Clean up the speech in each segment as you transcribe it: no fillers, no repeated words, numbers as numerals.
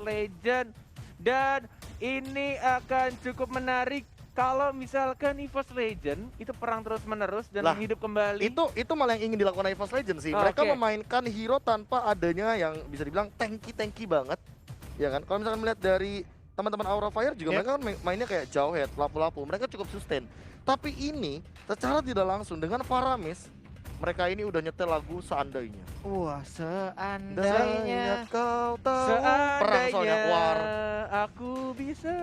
Legend. Dan ini akan cukup menarik kalau misalkan EVOS Legend itu perang terus-menerus dan hidup kembali. Itu malah yang ingin dilakukan EVOS Legend sih. Mereka memainkan hero tanpa adanya yang bisa dibilang tanky banget. Ya kan? Kalau misalkan melihat dari teman-teman Aura Fire juga mereka kan mainnya kayak jauh head, lapu-lapu. Mereka cukup sustain. Tapi ini secara tidak langsung dengan Faramis, mereka ini udah nyetel lagu Seandainya. Wah, seandainya kau tahu. Perang soalnya Seandainya war. aku bisa.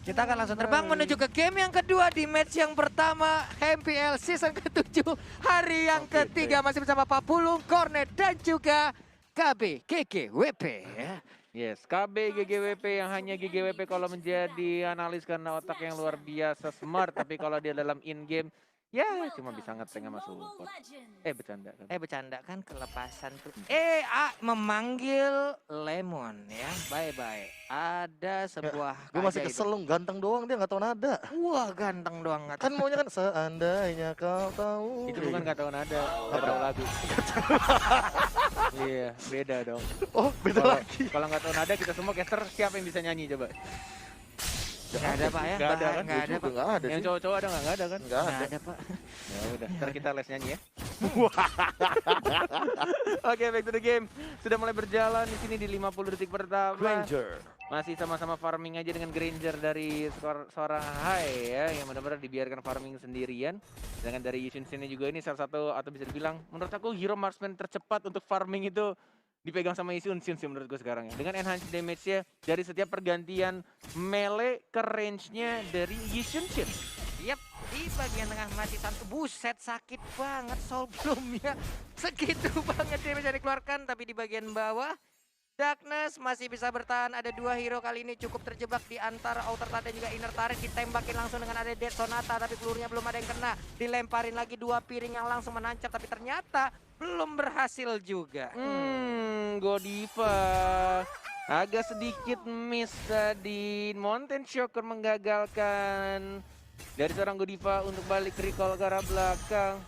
kita akan langsung terbang menuju ke game yang kedua di match yang pertama MPL season ke-7 hari yang ketiga masih bersama Pak Pulung, Cornet dan juga KB GGWP ya. Yes, KB GGWP yang hanya GGWP kalau menjadi analis karena otak yang luar biasa smart, tapi kalau dia dalam in game ya cuma bisa ngeteng sama support. Bercanda kan? Bercanda kan kelepasan tuh. Memanggil Lemon ya. Bye-bye. Ada sebuah Gue masih kesel lu, ganteng doang dia nggak tahu nada. Wah, ganteng doang nggak Kan maunya kan seandainya kau tahu. Itu bukan nggak tahu nada, nggak tahu lagu. Iya, beda dong. Oh, beda lagi. Kalau nggak tahu nada kita semua caster siapa yang bisa nyanyi coba? Nggak ada Pak ya? Nggak ada kan? Nggak ada Pak. Nggak ada Yang sih. cowok-cowok ada nggak? Nggak ada kan? Nggak Nggak ada. ada Pak. Ya udah, ntar kita les nyanyi ya. Oke, back to the game. Sudah mulai berjalan di sini di 50 detik pertama. Granger. Masih sama-sama farming aja dengan Granger dari seorang Hai ya, yang benar-benar dibiarkan farming sendirian. Sedangkan dari Yushin Shin juga ini salah satu, atau bisa dibilang menurut aku hero marksman tercepat untuk farming itu dipegang sama Yushin Shin sih menurut gue sekarang ya. Dengan enhanced damage-nya dari setiap pergantian melee ke range-nya dari Yushin Shin. Yap, di bagian tengah mati satu. Buset, sakit banget Soul Bloom-nya. Segitu banget dia bisa dikeluarkan, tapi di bagian bawah Darkness masih bisa bertahan. Ada dua hero kali ini cukup terjebak di antara outer turret dan juga inner turret. Ditembakin langsung dengan ada Dead Sonata, tapi pelurunya belum ada yang kena. Dilemparin lagi dua piring yang langsung menancap, tapi ternyata belum berhasil juga. Godiva agak sedikit miss tadi. Mountain Shocker menggagalkan dari seorang Godiva untuk balik recall ke arah belakang.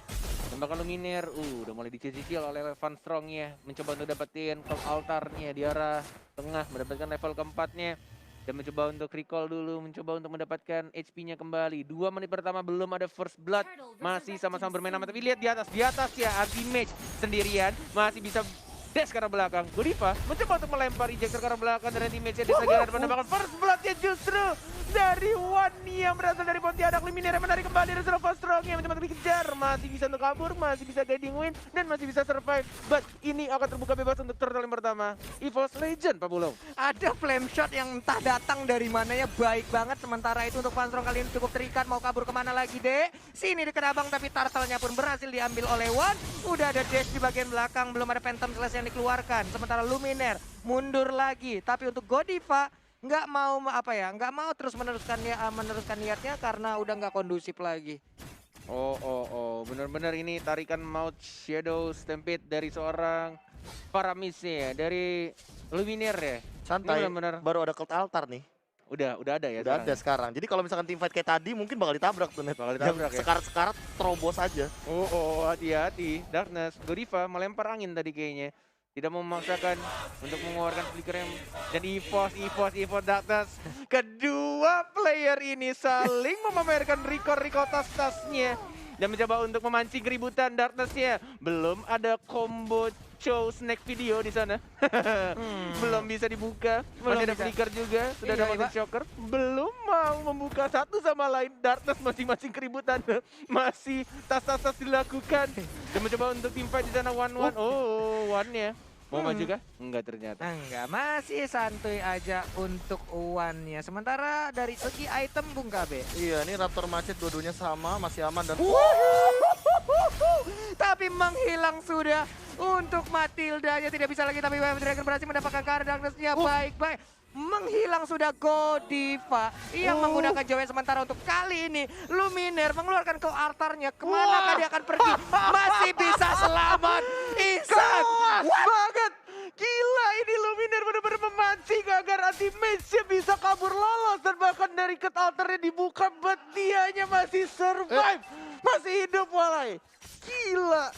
Tembakan Luminaire, udah mulai dicicil oleh Van Strong ya. Mencoba untuk dapetin Cloud Altarnya di arah tengah, mendapatkan level keempatnya. Dan mencoba untuk recall dulu, mencoba untuk mendapatkan HP-nya kembali. 2 menit pertama belum ada first blood. Masih sama-sama bermain aman, tapi lihat di atas ya, anti-mage sendirian. Masih bisa dash ke arah belakang. Godiva mencoba untuk melempar ejector ke arah belakang dan anti-mage-nya disegera menambahkan first blood-nya justru dari Wani yang berasal dari Pontianak. Luminaire menarik kembali dari Van Strong yang mencoba untuk dikejar. Masih bisa untuk kabur, masih bisa guiding win, dan masih bisa survive. But ini akan terbuka bebas untuk turtle yang pertama. EVOS Legend, Pak Bulong. Ada flame shot yang entah datang dari mananya, baik banget. Sementara itu untuk Van Strong kali ini cukup terikat. Mau kabur kemana lagi, Dek? Sini dekat abang, tapi turtle-nya pun berhasil diambil oleh Wan. Udah ada dash di bagian belakang, belum ada Phantom Slash yang dikeluarkan. Sementara Luminaire mundur lagi. Tapi untuk Godiva nggak mau terus meneruskan niatnya karena udah nggak kondusif lagi. Bener-bener ini tarikan Mouth Shadow Stampede dari seorang Faramis ya, dari Luminaire ya. Santai, bener-bener baru ada Cult Altar nih. Udah ada ya. Udah ada sekarang. Jadi kalau misalkan teamfight kayak tadi mungkin bakal ditabrak tuh. Bakal ditabrak ya. Sekarat terobos aja. Hati-hati. Darkness, Godiva melempar angin tadi kayaknya. Tidak mau memaksakan untuk mengeluarkan flicker yang dan EVOS Darkness. Kedua player ini saling memamerkan record tas-tasnya dan mencoba untuk memancing keributan. Darkness-nya belum ada combo show snack video di sana. Belum bisa dibuka. Masih ada flicker juga. Sudah ada mountain shocker. Belum mau membuka satu sama lain. Darkness masing-masing keributan. Masih tas-tas dilakukan. Dan mencoba untuk teamfight di sana one-one. One-nya. Mau maju kah? Enggak ternyata. Enggak, masih santuy aja untuk Uwannya. Sementara dari segi item Bung KB. Iya, ini Raptor Macet dua-duanya sama, masih aman dan tapi menghilang sudah untuk Matilda-nya, tidak bisa lagi, tapi Wave Dragon berhasil mendapatkan Card Darkness-nya. Baik-baik. Menghilang sudah Godiva yang menggunakan Joy. Sementara untuk kali ini Luminaire mengeluarkan ke altarnya. Kemanakah dia akan pergi? Masih bisa selamat. Ihsan banget. Gila, ini Luminaire benar-benar memancing agar anti-mage-nya bisa kabur lolos. Dan bahkan dari cut altarnya dibuka, but dianya masih survive. Masih hidup walai. Gila.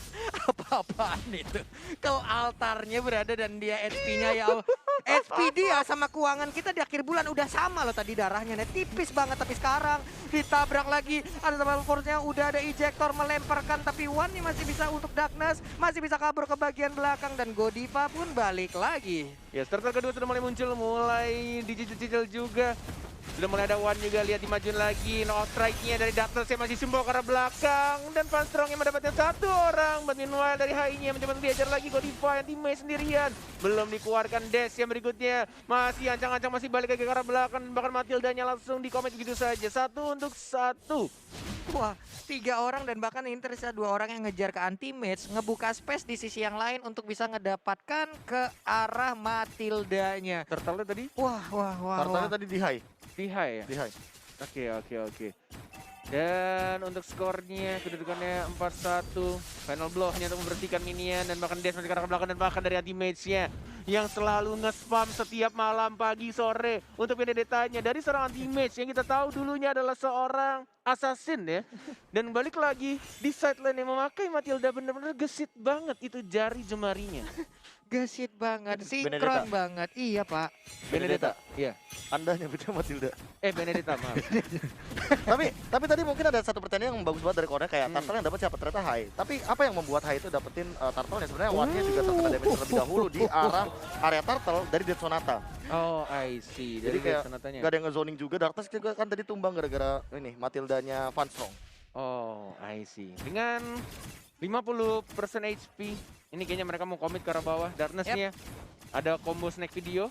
Apa-apaan itu? Kalau altarnya berada dan dia HP-nya ya Allah. HP dia sama keuangan kita di akhir bulan udah sama loh tadi darahnya. Nah, tipis banget tapi sekarang ditabrak lagi. Ada sama force-nya udah ada ejector melemparkan tapi One nih masih bisa untuk Darkness. Masih bisa kabur ke bagian belakang dan Godiva pun balik lagi. Ya, starter kedua sudah mulai muncul, mulai dicicil-cicil juga. Sudah mulai ada One juga, lihat dimajuin lagi. No strike-nya dari Darkness yang masih simbol ke arah belakang. Dan Van Strong yang mendapatkan satu orang. But meanwhile dari HI-nya mencoba untuk diajar lagi Godiva yang teammate sendirian. Belum dikeluarkan dash yang berikutnya. Masih ancang-ancang, masih balik lagi ke arah belakang. Bahkan Matildanya langsung di-comment begitu saja. 1-1. Wah, 3 orang dan bahkan ini tersisa 2 orang yang ngejar ke anti-match, ngebuka space di sisi yang lain untuk bisa ngedapatkan ke arah Matildanya. Turtle tadi Wah. Tartannya tadi di high. di high ya? Di high. Oke. Dan untuk skornya, kedudukannya 4-1. Final blow hanya untuk membersihkan minion dan bahkan dash masih ke arah belakang dan bahkan dari anti-mage-nya yang selalu nge-spam setiap malam, pagi, sore untuk Benedetta-nya dari seorang anti-mage yang kita tahu dulunya adalah seorang assassin ya. Dan balik lagi di sideline yang memakai Matilda, benar-benar gesit banget itu jari jemarinya. Gesit banget, sinkron Benedetta. banget. Iya, Pak. Benedetta. Iya. Anda nyebutnya Matilda. Benedetta, maaf. tapi tadi mungkin ada satu pertanyaan yang bagus banget dari Korea kayak Turtle yang dapat siapa ternyata high. Tapi apa yang membuat high itu dapetin Turtle yang sebenarnya One-nya juga terkena damage terlebih dahulu di arah area Turtle dari Dead Sonata. Oh, I see. Jadi Dari kayak Sonatanya. gak ada yang nge-zoning juga. Darkness juga kan tadi tumbang gara-gara ini Matildanya Van Strong. Oh, I see. Dengan 50% HP, ini kayaknya mereka mau komit ke arah bawah. Darkness-nya ada combo snack video.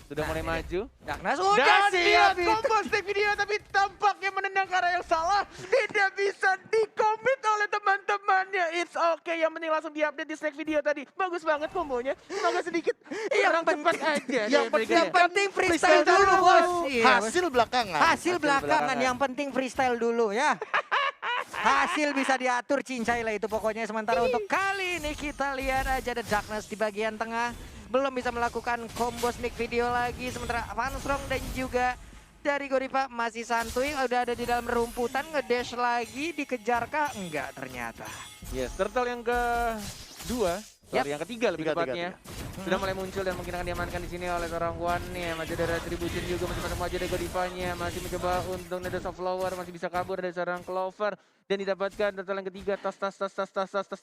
Sudah mulai maju. Darkness Dan udah lihat siap itu. combo snack video tapi tampaknya menendang ke arah yang salah. Tidak bisa dikomit oleh teman-temannya. It's okay, yang penting langsung diupdate di snack video tadi. Bagus banget kombonya. Semoga sedikit kurang cepat aja. yang penting freestyle dulu, Bos. Iya, Bos. Hasil belakangan. Hasil belakangan, yang penting freestyle dulu ya. Hasil bisa diatur, cincai lah itu pokoknya. Sementara untuk kali ini kita lihat aja ada Darkness di bagian tengah. Belum bisa melakukan combo sneak video lagi. Sementara Van Strong dan juga dari Godiva masih santuy. Udah ada di dalam rumputan, ngedash lagi. Dikejarkah? Enggak ternyata. Yes, turtle yang kedua. Sorry, yang ketiga lebih tepatnya. Sudah mulai muncul dan mungkin akan diamankan di sini oleh seorang One nih. Masih ada Retribution juga, masih maju dari Godivanya. Masih mencoba untuk Nades of Flower, masih bisa kabur dari seorang Clover. Dan didapatkan turtle yang ketiga, tas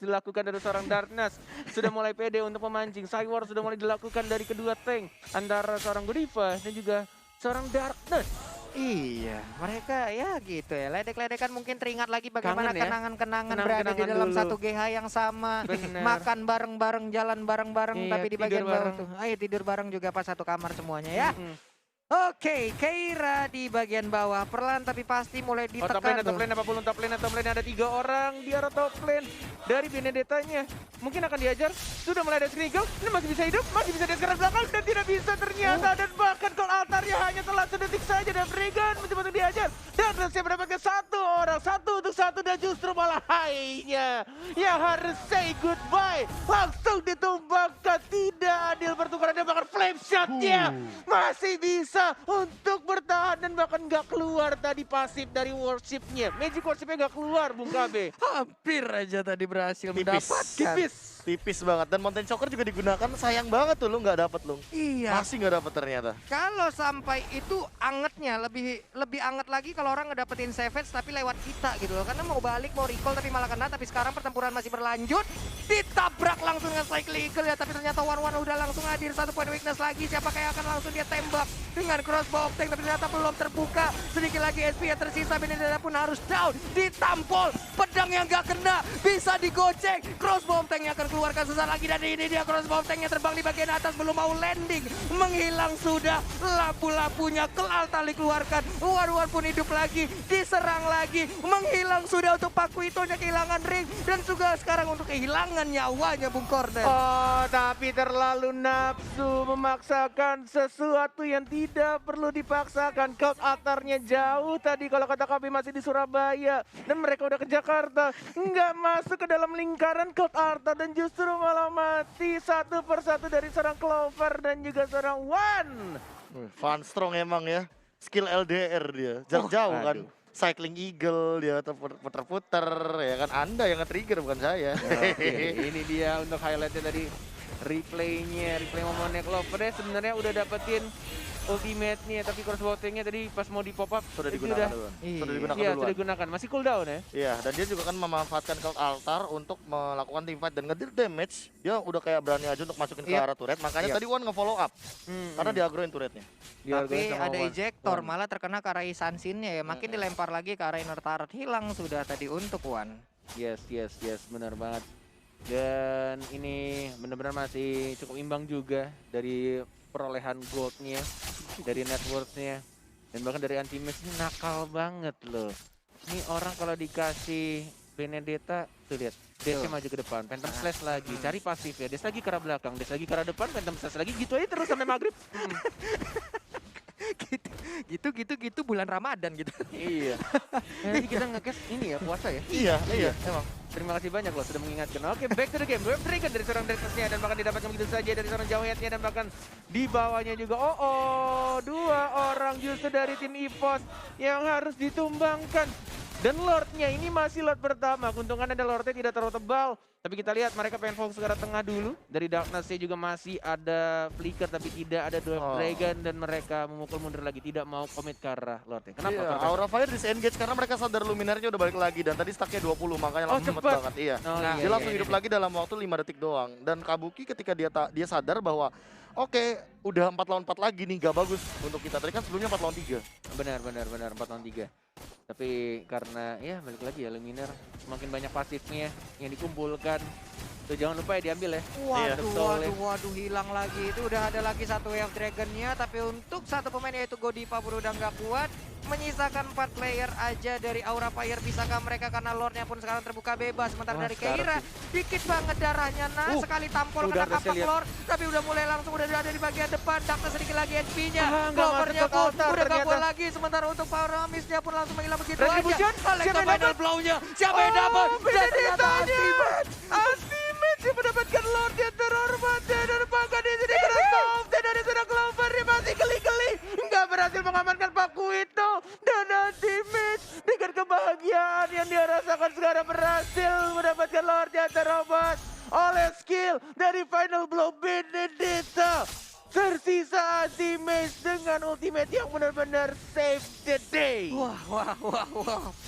dilakukan dari seorang Darkness. Sudah mulai pede untuk memancing. Cywar sudah mulai dilakukan dari kedua tank. Antara seorang Godiva dan juga seorang Darkness. Iya, mereka ya gitu ya. Ledek-ledekan mungkin teringat lagi bagaimana Kangen ya? kenangan-kenangan berada di Kenangan dalam dulu. satu GH yang sama. Bener. Makan bareng-bareng, jalan bareng-bareng, Iya, tapi di bagian tidur bawah bareng. tuh. Ayo tidur bareng juga pas satu kamar semuanya ya. Mm-mm. Oke, Keira di bagian bawah. Perlahan tapi pasti mulai Oh, top ditekan. lane, apapun top lane ada 3 orang di arah top lane dari Benedetta-nya. Mungkin akan diajar, sudah mulai ada Skrigel, ini masih bisa hidup, masih bisa diajar ke belakang dan tidak bisa ternyata. Dan bahkan kalau altarnya hanya telah sedetik saja dan Regan mencoba untuk diajar. Dan saya mendapatkan satu orang, 1-1 dan justru malah high-nya yang harus say goodbye. Langsung ditumbangkan, tidak adil pertukaran dan bahkan flame shot-nya masih bisa untuk bertahan dan bahkan nggak keluar tadi pasif dari worship-nya. Magic worship-nya nggak keluar, Bung KB. Hampir aja tadi berhasil mendapatkan. Tipis banget. Dan Mountain Choker juga digunakan. Sayang banget tuh lu nggak dapet lu. Iya. Masih nggak dapet ternyata. Kalau sampai itu angetnya lebih anget lagi kalau orang ngedapetin Savage tapi lewat kita gitu loh. Karena mau balik, mau recall tapi malah kena. Tapi sekarang pertempuran masih berlanjut. Ditabrak langsung dengan Cycle Eagle ya. Tapi ternyata One udah langsung hadir. 1 point weakness lagi. Siapa kayak akan langsung dia tembak dengan crossbow of tank. Tapi ternyata belum terbuka. Sedikit lagi SP yang tersisa. Benedetta pun harus down. Ditampol. Pedang yang gak kena. Bisa digocek. Crossbow of tank yang akan keluarkan sesaat lagi. Dan ini dia crossbow of tanknya terbang di bagian atas. Belum mau landing. Menghilang sudah. Lapu-lapunya Kelal tali keluarkan. One pun hidup lagi. Diserang lagi. Menghilang sudah untuk Pakuitonya kehilangan ring. Dan juga sekarang untuk kehilangan nyawanya Bung Korden. Oh, tapi terlalu nafsu memaksakan sesuatu yang tidak perlu dipaksakan. Cloud altarnya jauh tadi kalau kata kami masih di Surabaya. Dan mereka udah ke Jakarta. Nggak masuk ke dalam lingkaran Cloud altar dan justru malah mati satu persatu dari seorang Clover dan juga seorang One. Van Strong emang ya. Skill LDR dia. Jarak jauh kan. Aduh. Cycling Eagle, dia puter-puter, ya kan Anda yang nge-trigger bukan saya. Oke, ini dia untuk highlightnya tadi replay momennya Clover sebenarnya udah dapetin ultimate-nya, tapi cross voting-nya tadi pas mau di pop up Sudah digunakan duluan. Sudah digunakan iya, duluan. sudah digunakan. Masih cooldown ya. Iya, dan dia juga kan memanfaatkan Cult Altar untuk melakukan teamfight dan ngedeal damage. Dia udah kayak berani aja untuk masukin ke arah turret, makanya tadi Wan nge-follow up. Karena diagroin turretnya. Tapi ada ejector, malah terkena ke arah Isansinnya ya. Makin dilempar lagi ke arah inner turret. Hilang sudah tadi untuk Wan. Yes, benar banget. Dan ini benar-benar masih cukup imbang juga dari perolehan goldnya, dari net worth-nya, dan bahkan dari anti-match ini nakal banget loh. Ini orang kalau dikasih Benedetta, tuh lihat, Dash-nya maju ke depan, Phantom Slash lagi, cari pasif ya, Dash lagi ke arah belakang, Dash lagi ke arah depan, Phantom Slash lagi, gitu aja terus sampai maghrib. gitu bulan Ramadan gitu. Iya. Jadi kita nge-cash ini ya, puasa ya? Iya, emang. Terima kasih banyak loh sudah mengingatkan. Oke, back to the game. Web Dragon dari seorang Drexus-nya dan bahkan didapatkan begitu saja dari seorang Jawhead-nya dan bahkan di bawahnya juga. Dua orang justru dari tim EVOS yang harus ditumbangkan. Dan Lord-nya ini masih Lord pertama. Keuntungannya ada Lord-nya tidak terlalu tebal. Tapi kita lihat mereka pengen fokus ke arah tengah dulu. Dari Darkness-nya juga masih ada Flicker tapi tidak ada Dragon. Dan mereka memukul mundur lagi. Tidak mau komit ke arah Lord-nya. Kenapa? Iya, Aura Fire disengage karena mereka sadar Luminarnya udah balik lagi. Dan tadi stacknya 20 makanya langsung cepet banget. Iya. Dia langsung hidup lagi dalam waktu 5 detik doang. Dan Kabuki ketika dia sadar bahwa oke, udah 4 lawan 4 lagi nih, gak bagus untuk kita. Tadi kan sebelumnya 4 lawan 3. Benar, 4 lawan 3. Tapi karena ya balik lagi ya Luminar semakin banyak pasifnya yang dikumpulkan. Tuh jangan lupa ya diambil ya. Waduh, hilang lagi. Itu udah ada lagi satu Wave Dragon-nya, tapi untuk satu pemain yaitu Godiva pun udah nggak kuat. Menyisakan 4 player aja dari Aura Fire. Bisakah mereka karena Lord-nya pun sekarang terbuka bebas. Sementara dari Keira dikit banget darahnya. Sekali tampol kena kapak Lord, tapi udah mulai langsung udah ada di bagian depan. Darkness sedikit lagi HP-nya. Clover-nya pun udah gak boleh lagi. Sementara untuk Paramis-nya pun langsung menghilang begitu aja. Alexa final blow-nya. Siapa yang dapat? Ultimate yang mendapatkan Lord yang terhormat. Dan bahkan di sini kena soft. Dan dari sana Clover dia masih geli-geli. Nggak berhasil mengamankan Paku itu. Dan Ultimate dengan kebahagiaan yang dia rasakan sekarang berhasil mendapatkan Lord yang terhormat oleh skill dari final blow Benedetta. Tersisa Ultimate dengan ultimate yang benar-benar save the day. Wah.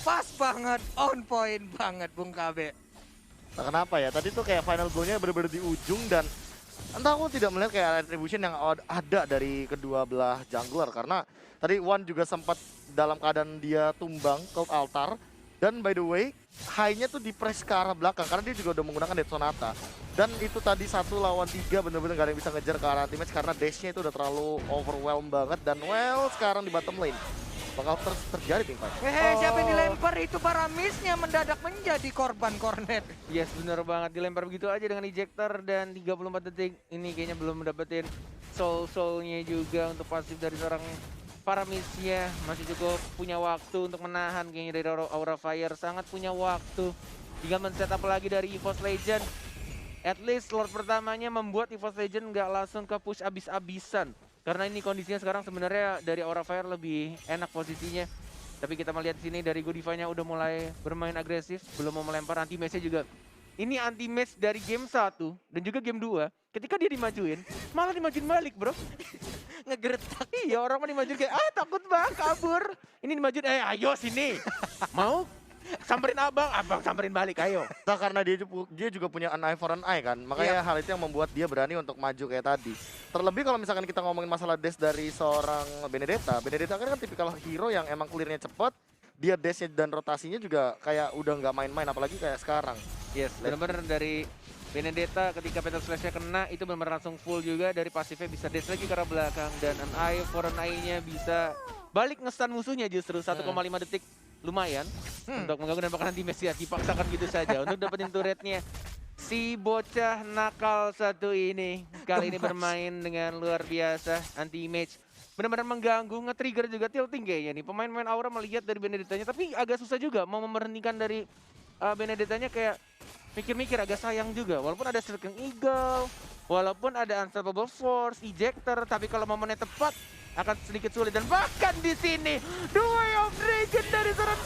Pas banget, on point banget Bung KB. Nah, kenapa ya? Tadi tuh kayak final goal-nya bener-bener di ujung dan entah aku tidak melihat kayak retribution yang ada dari kedua belah jungler karena tadi Wan juga sempat dalam keadaan dia tumbang Cult Altar dan by the way high-nya tuh di press ke arah belakang karena dia juga udah menggunakan Death Sonata dan itu tadi 1 lawan 3 bener-bener gak ada yang bisa ngejar ke arah teammates karena dash-nya itu udah terlalu overwhelmed banget dan sekarang di bottom lane bakal terjadi teamfight. Siapa yang dilempar itu Paramisnya mendadak menjadi korban kornet. Yes, bener banget. Dilempar begitu aja dengan ejector dan 34 detik. Ini kayaknya belum mendapatkan soul-soulnya juga untuk pasif dari seorang Paramisnya. Masih cukup punya waktu untuk menahan kayaknya dari Aura Fire. Sangat punya waktu. Tinggal men-setup lagi dari EVOS Legend. At least Lord pertamanya membuat EVOS Legend nggak langsung ke push abis-abisan. Karena ini kondisinya sekarang sebenarnya dari Aura Fire lebih enak posisinya. Tapi kita melihat di sini dari Godiva-nya udah mulai bermain agresif, belum mau melempar anti-match-nya juga. Ini anti-match dari game 1 dan juga game 2. Ketika dia dimajuin, malah dimajuin balik, bro. Ngegertak. Iya, orang mah dimajuin kayak takut banget kabur. Ini dimajuin, ayo sini. Mau samperin abang samperin balik, ayo. Nah, karena dia juga punya an eye for an eye kan, makanya hal itu yang membuat dia berani untuk maju kayak tadi. Terlebih kalau misalkan kita ngomongin masalah dash dari seorang Benedetta kan tipikal hero yang emang clearnya cepet, dia dashnya dan rotasinya juga kayak udah nggak main-main, apalagi kayak sekarang. Yes, benar-benar dari Benedetta ketika Phantom Slash-nya kena itu benar-benar langsung full juga dari pasifnya bisa dash lagi ke arah belakang dan an eye for an eye-nya bisa balik nge-stun musuhnya justru 1,5 detik. Lumayan untuk mengganggu dan bahkan nanti Messi dipaksakan gitu saja untuk dapetin turretnya. Si bocah nakal satu ini kali ini bermain dengan luar biasa anti-image. Benar-benar mengganggu, nge-trigger juga tilting kayaknya nih. Pemain-pemain Aura melihat dari Benedettanya tapi agak susah juga mau memberhentikan dari Benedettanya kayak mikir-mikir agak sayang juga. Walaupun ada Cycling Eagle, walaupun ada Unstoppable Force, Ejector, tapi kalau momennya tepat akan sedikit sulit dan bahkan di sini The Way of Dragon dari seorang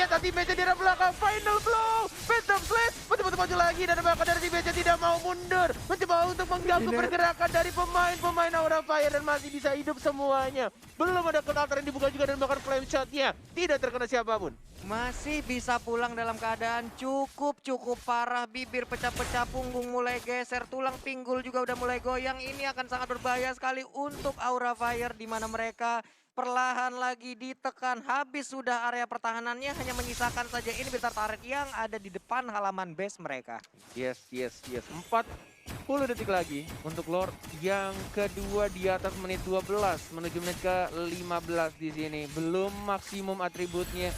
lihat ultimate di arah belakang, final blow, Phantom Slash, betul-betul maju lagi dan bahkan dari tim Mecha tidak mau mundur, mencoba untuk mengganggu pergerakan dari pemain-pemain Aura Fire dan masih bisa hidup semuanya. Belum ada counter yang dibuka juga dan bahkan flame shot-nya tidak terkena siapapun. Masih bisa pulang dalam keadaan cukup parah, bibir pecah-pecah, punggung mulai geser, tulang pinggul juga udah mulai goyang. Ini akan sangat berbahaya sekali untuk Aura Fire di mana mereka perlahan lagi ditekan. Habis sudah area pertahanannya, hanya menyisakan saja ini bentar tarik yang ada di depan halaman base mereka. Yes. 40 detik lagi untuk Lord yang kedua di atas menit 12 menuju menit ke 15 di sini. Belum maksimum atributnya.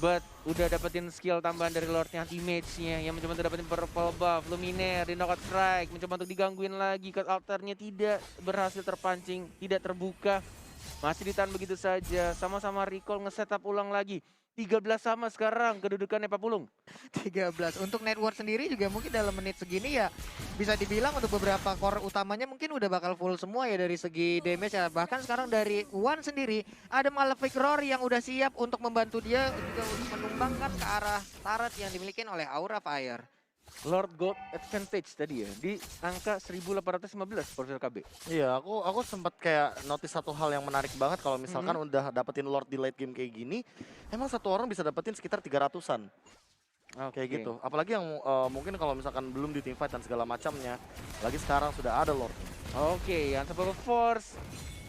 But udah dapetin skill tambahan dari Lordnya, anti-mage-nya yang mencoba untuk dapetin purple buff, Luminaire di knockout strike, mencoba untuk digangguin lagi, cut alternya tidak berhasil terpancing, tidak terbuka. Masih ditahan begitu saja, sama-sama recall nge-setup ulang lagi. 13 sama sekarang kedudukannya Pak Pulung. 13. Untuk network sendiri juga mungkin dalam menit segini ya bisa dibilang untuk beberapa core utamanya mungkin udah bakal full semua ya dari segi damage ya. Bahkan sekarang dari One sendiri ada Malefic Roar yang udah siap untuk membantu dia juga untuk menumbangkan ke arah turret yang dimiliki oleh Aura Fire. Lord Gold Advantage tadi ya di angka 1815 Profesor KB. Iya, aku sempat kayak notice satu hal yang menarik banget kalau misalkan udah dapetin Lord di late game kayak gini, emang satu orang bisa dapetin sekitar 300-an. Kayak gitu. Apalagi yang mungkin kalau misalkan belum di teamfight dan segala macamnya, lagi sekarang sudah ada Lord. Unstoppable Force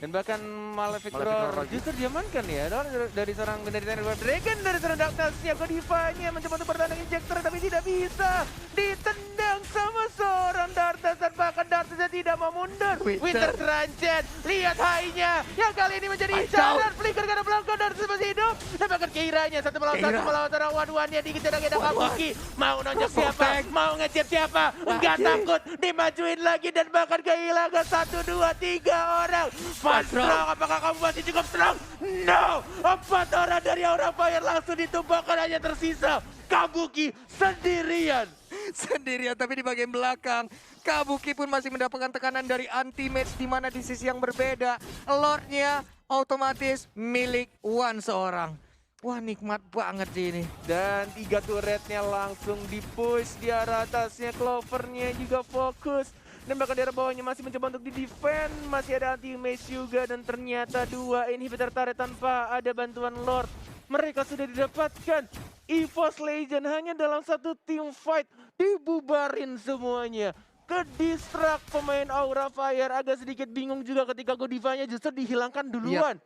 dan bahkan Malefic Roar justru diamankan ya dari seorang dari Dragon, dari seorang Darkness-nya Godiva-nya mencoba untuk bertahan injektor tapi tidak bisa, ditendang sama seorang Darkness dan bahkan Darkness tidak mau mundur. Winter Rancet, lihat high-nya yang kali ini menjadi incaran, flicker karena belakang Darkness masih hidup dan bahkan Keira-nya satu melawan seorang one-one-nya dikejar lagi ada Kabuki, mau nonjok siapa, mau ngejep siapa, enggak takut, dimajuin lagi dan bahkan kehilangan 1, 2, 3 orang. Strong, apakah kamu masih cukup strong? No! 4 orang dari Aura Fire langsung ditumbangkan, hanya tersisa Kabuki sendirian. Sendirian tapi di bagian belakang Kabuki pun masih mendapatkan tekanan dari anti-mage di mana di sisi yang berbeda Lordnya otomatis milik One seorang. Wah nikmat banget sih ini. Dan 3 turretnya langsung di-push di arah atasnya, Clover-nya juga fokus. Dan bahkan di arah bawahnya masih mencoba untuk di-defend, masih ada anti-mage juga dan ternyata 2 inhibitor turret tanpa ada bantuan Lord. Mereka sudah didapatkan. EVOS Legend hanya dalam satu team fight dibubarin semuanya. Ke-distract pemain Aura Fire, agak sedikit bingung juga ketika Godiva-nya justru dihilangkan duluan.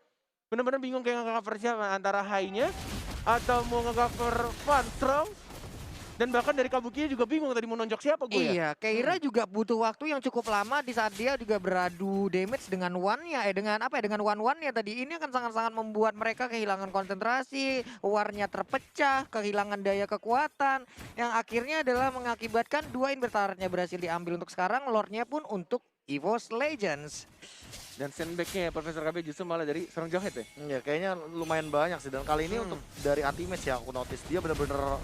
Benar-benar bingung kayak nge-cover siapa, antara high-nya atau mau nge-cover Van Strong. Dan bahkan dari Kabuki juga bingung tadi mau nonjok siapa gue ya. Iya, Keira juga butuh waktu yang cukup lama di saat dia juga beradu damage dengan one-nya, dengan one-one-nya tadi. Ini akan sangat-sangat membuat mereka kehilangan konsentrasi, war-nya terpecah, kehilangan daya kekuatan. Yang akhirnya adalah mengakibatkan 2 inverternya berhasil diambil untuk sekarang, Lord-nya pun untuk EVOS Legends. Dan sandbag-nya Profesor KB justru malah dari seorang Jawhead ya? Iya, kayaknya lumayan banyak sih. Dan kali ini untuk dari anti-mage yang aku notice, dia bener-bener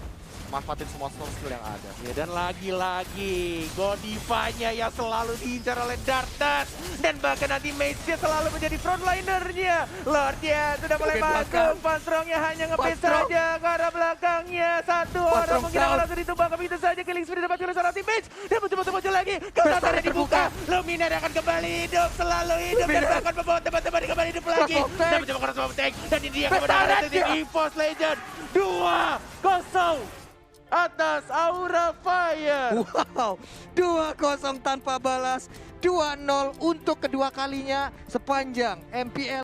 manfaatin semua skill yang ada. Ya, dan lagi-lagi Godiva-nya yang selalu diincar oleh Darkness. Dan bahkan nanti Mage-nya selalu menjadi frontlinernya. Lord-nya sudah mulai manggung, Van Strong-nya hanya nge-pace saja ke arah belakangnya. 1 orang mungkin akan langsung ditumbang, begitu saja killing spree didapatkan oleh seorang Mage. Dan mencoba lagi, counter-nya dibuka. Luminaire akan kembali hidup, selalu hidup. Dan bahkan membawa teman-teman kembali hidup lagi. Dan mencoba cross tank. Dan ini dia kemenangan dari tim EVOS Legend. 2-0. Atas Aura Fire. Wow, 2-0 tanpa balas, 2-0 untuk kedua kalinya sepanjang MPL